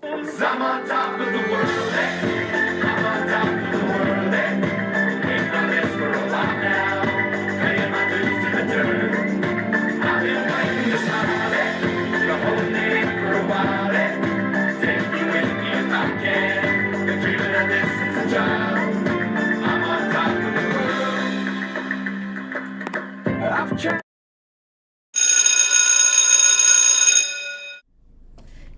'Cause I'm on top of the world, eh? I'm on top of the world, eh? Ain't done this for a while now, paying my dues to the dirt. I've been waiting to smile, eh? The whole day for a while, eh? Take you with me if I can. Been dreaming of this since a child. I'm on top of the world. I've tried.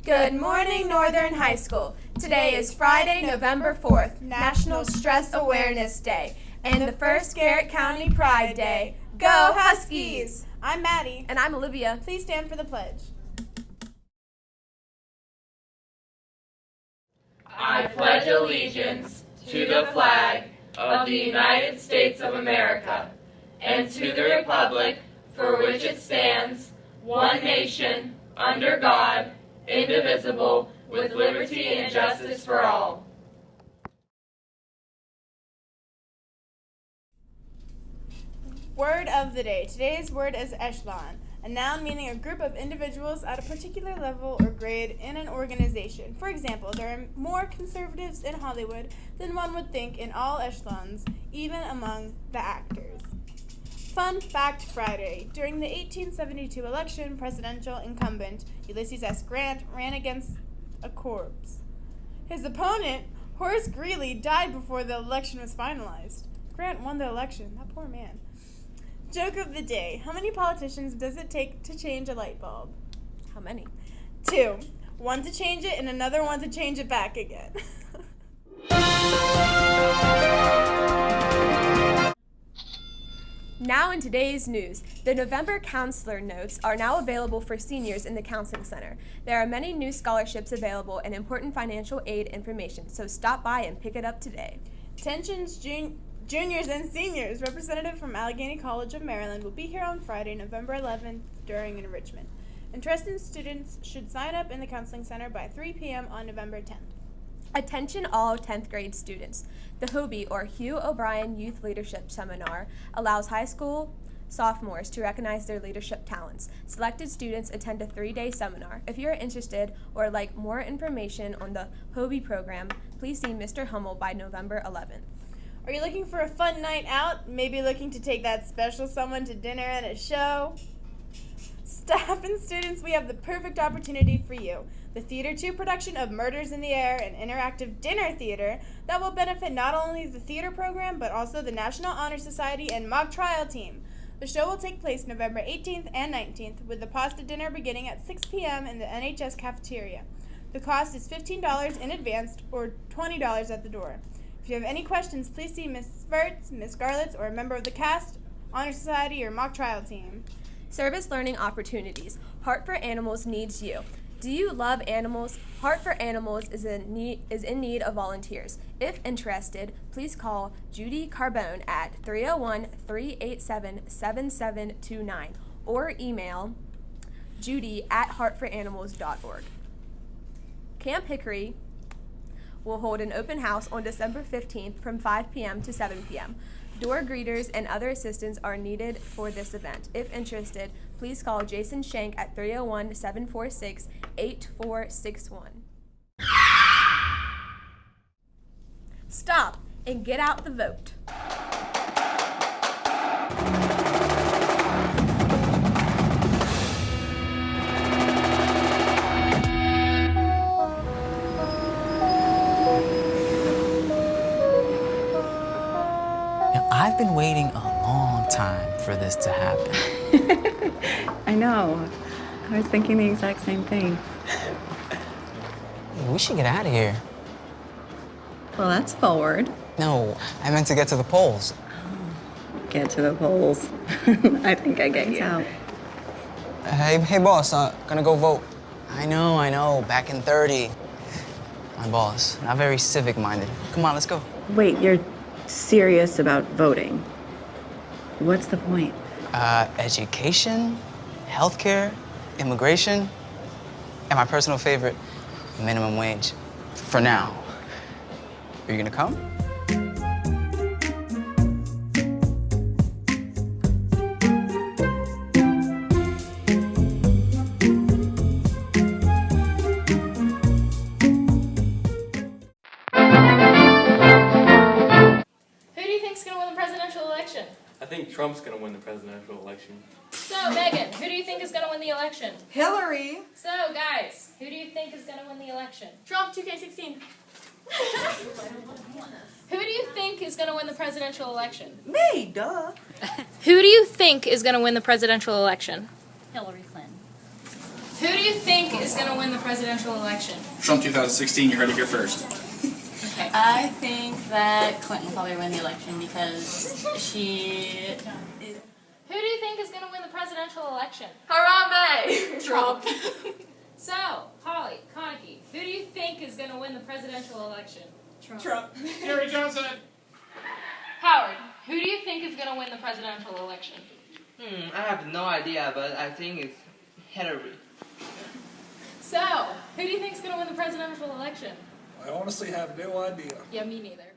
Good morning, Northern High School. Today is Friday, November 4th, National Stress Awareness Day, and the first Garrett County Pride Day. Go Huskies! I'm Maddie. And I'm Olivia. Please stand for the pledge. I pledge allegiance to the flag of the United States of America and to the republic for which it stands, one nation, under God, indivisible, with liberty and justice for all. Word of the day. Today's word is echelon, a noun meaning a group of individuals at a particular level or grade in an organization. For example, there are more conservatives in Hollywood than one would think in all echelons, even among the actors. Fun Fact Friday. During the 1872 election, presidential incumbent Ulysses S. Grant ran against a corpse. His opponent, Horace Greeley, died before the election was finalized. Grant won the election. That poor man. Joke of the day. How many politicians does it take to change a light bulb? How many? 2. One to change it and another one to change it back again. Now in today's news, the November Counselor Notes are now available for seniors in the Counseling Center. There are many new scholarships available and important financial aid information, so stop by and pick it up today. Tensions Juniors and seniors, representative from Allegheny College of Maryland, will be here on Friday, November 11th during enrichment. Interested students should sign up in the Counseling Center by 3 p.m. on November 10th. Attention all 10th grade students. The Hobie, or Hugh O'Brien Youth Leadership Seminar, allows high school sophomores to recognize their leadership talents. Selected students attend a 3-day seminar. If you're interested or like more information on the Hobie program, please see Mr. Hummel by November 11th. Are you looking for a fun night out? Maybe looking to take that special someone to dinner and a show? Staff and students, we have the perfect opportunity for you. The Theater 2 production of Murders in the Air, an interactive dinner theater that will benefit not only the theater program, but also the National Honor Society and mock trial team. The show will take place November 18th and 19th, with the pasta dinner beginning at 6 p.m. in the NHS cafeteria. The cost is $15 in advance or $20 at the door. If you have any questions, please see Ms. Sverts, Ms. Garlitz, or a member of the cast, Honor Society, or mock trial team. Service learning opportunities. Heart for Animals needs you. Do you love animals? Heart for Animals is in need of volunteers. If interested, please call Judy Carbone at 301-387-7729 or email judy@heartforanimals.org. Camp Hickory will hold an open house on December 15th from 5 p.m. to 7 p.m. Door greeters and other assistants are needed for this event. If interested, please call Jason Shank at 301-746-8461. Stop and get out the vote. I've been waiting a long time for this to happen. I know. I was thinking the exact same thing. We should get out of here. Well, that's forward. No, I meant to get to the polls. Get to the polls. I think I get you. Out. Hey, boss, gonna go vote. I know, back in 30. My boss, not very civic-minded. Come on, let's go. Wait, you're serious about voting? What's the point? Education, healthcare, immigration, and my personal favorite, minimum wage. For now. Are you gonna come? I think Trump's gonna win the presidential election. So, Megan, who do you think is going to win the election? Hillary. So, guys, who do you think is going to win the election? Trump 2K16. Who do you think is going to win the presidential election? Me, duh. Who do you think is going to win the presidential election? Hillary Clinton. Who do you think is going to win the presidential election? Trump 2016, you heard it here first. Okay. I think that Clinton will probably win the election because she is... Who do you think is going to win the presidential election? Harambe! Trump. So, Holly, Koniki, who do you think is going to win the presidential election? Trump. Jerry Johnson. Howard, who do you think is going to win the presidential election? I have no idea, but I think it's Hillary. So, who do you think is going to win the presidential election? I honestly have no idea. Yeah, me neither.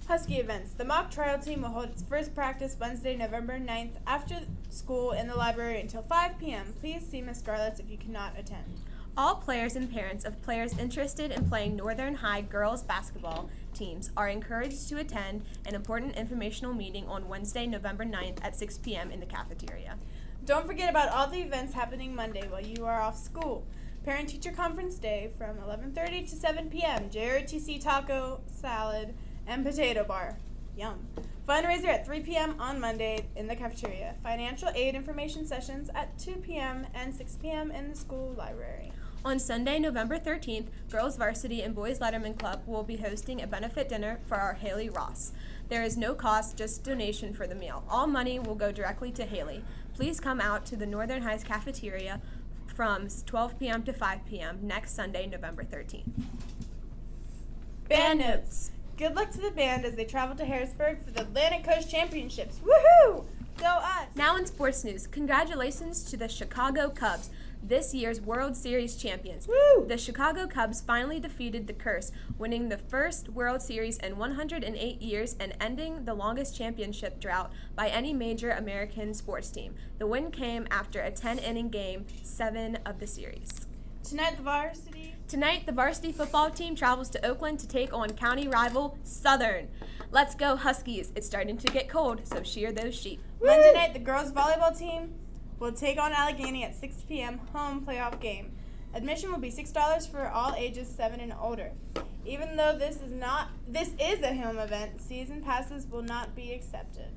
Husky events. The mock trial team will hold its first practice Wednesday, November 9th after school in the library until 5 p.m. Please see Ms. Scarlett if you cannot attend. All players and parents of players interested in playing Northern High girls basketball teams are encouraged to attend an important informational meeting on Wednesday, November 9th at 6 p.m. in the cafeteria. Don't forget about all the events happening Monday while you are off school. Parent-teacher conference day from 11:30 to 7 p.m. JROTC taco, salad, and potato bar. Yum. Fundraiser at 3 p.m. on Monday in the cafeteria. Financial aid information sessions at 2 p.m. and 6 p.m. in the school library. On Sunday, November 13th, Girls Varsity and Boys Letterman Club will be hosting a benefit dinner for our Haley Ross. There is no cost, just donation for the meal. All money will go directly to Haley. Please come out to the Northern Heights cafeteria from 12 p.m. to 5 p.m. next Sunday, November 13th. Band notes. Good luck to the band as they travel to Harrisburg for the Atlantic Coast Championships. Woohoo! Go us! Now in sports news, congratulations to the Chicago Cubs, this year's World Series champions. Woo! The Chicago Cubs finally defeated the Curse, winning the first World Series in 108 years and ending the longest championship drought by any major American sports team. The win came after a 10-inning game, 7 of the series. Tonight, the varsity football team travels to Oakland to take on county rival Southern. Let's go Huskies. It's starting to get cold, so shear those sheep. Monday night, the girls volleyball team will take on Allegheny at 6 p.m. home playoff game. Admission will be $6 for all ages 7 and older. Even though this is a home event, season passes will not be accepted.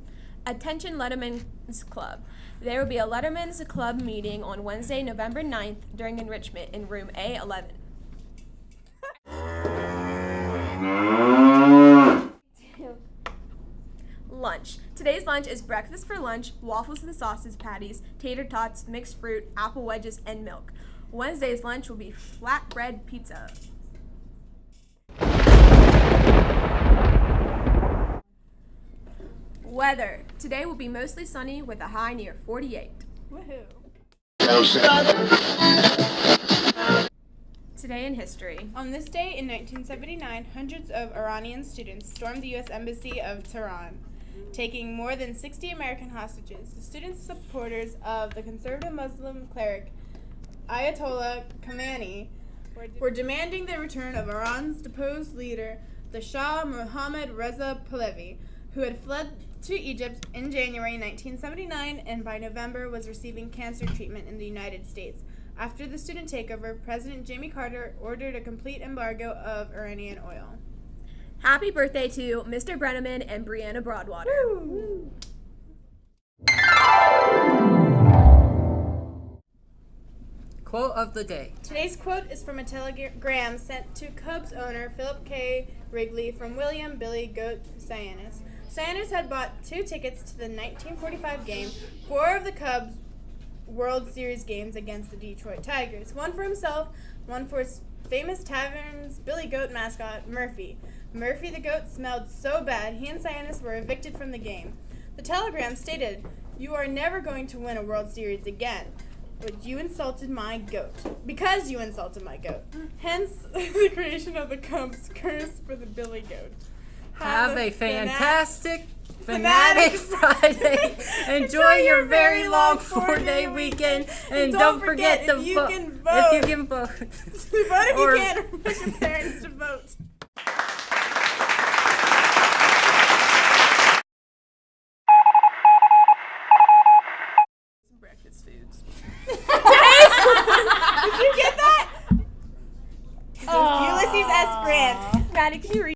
Attention Letterman's Club. There will be a Letterman's Club meeting on Wednesday, November 9th during enrichment in room A11. Lunch. Today's lunch is breakfast for lunch, waffles and sausage patties, tater tots, mixed fruit, apple wedges, and milk. Wednesday's lunch will be flatbread pizza. Weather. Today will be mostly sunny with a high near 48. Woohoo! Today in history. On this day in 1979, hundreds of Iranian students stormed the U.S. Embassy of Tehran, taking more than 60 American hostages. The students, supporters of the conservative Muslim cleric Ayatollah Khamenei, were demanding the return of Iran's deposed leader, the Shah Mohammad Reza Pahlavi, who had fled to Egypt in January 1979 and by November was receiving cancer treatment in the United States. After the student takeover, President Jimmy Carter ordered a complete embargo of Iranian oil. Happy birthday to Mr. Brenneman and Brianna Broadwater. Woo! Quote of the day. Today's quote is from a telegram sent to Cubs owner Philip K. Wrigley from William Billy Goat Cyanis. Cyanis had bought 2 tickets to the 1945 game, 4 of the Cubs' World Series games against the Detroit Tigers. One for himself, one for his famous tavern's Billy Goat mascot, Murphy. Murphy the goat smelled so bad, he and Cyanis were evicted from the game. The telegram stated, "You are never going to win a World Series again. But you insulted my goat. Because you insulted my goat. Hence, the creation of the Cubs curse for the Billy Goat. Have a fantastic Fanatic Friday. Enjoy your very long 4-day weekend. And don't forget to vote. If you can vote. Vote if you can, or push your parents to vote. man. Maddie, can you read?